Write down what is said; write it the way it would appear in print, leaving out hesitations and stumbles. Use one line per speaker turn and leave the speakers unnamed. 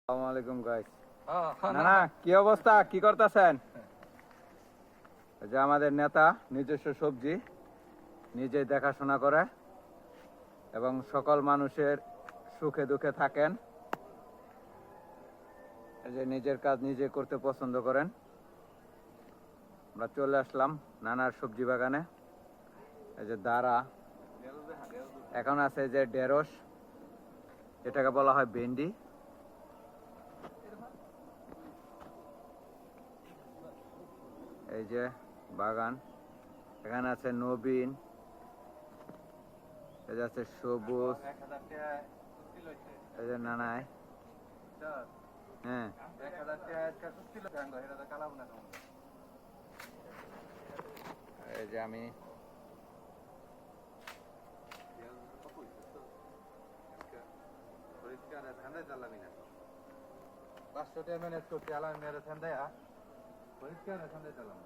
আসসালামু আলাইকুম গাইস। না কি অবস্থা, কি করতেছেন? যে আমাদের নেতা নিজস্ব সবজি নিজে দেখাশোনা করে এবং সকল মানুষের সুখে দুঃখে থাকেন। এই যে নিজের কাজ নিজে করতে পছন্দ করেন। আমরা চলে আসলাম নানার সবজি বাগানে। এই যে দাঁড়া, এখন আছে যে ঢেঁড়স, এটাকে বলা হয় ভেন্ডি। এই যে বাগান, এখানে আছে নবীন, এই যে আছে সবুজ, এই যে নানায়। হ্যাঁ, এই যে আমি ঠান্ডায় চালাবি না, 500 টাকা ম্যানেজ করছি, আলাম মেরে ঠান্ডায় পরিষ্কার ঠান্ডায় চালাম।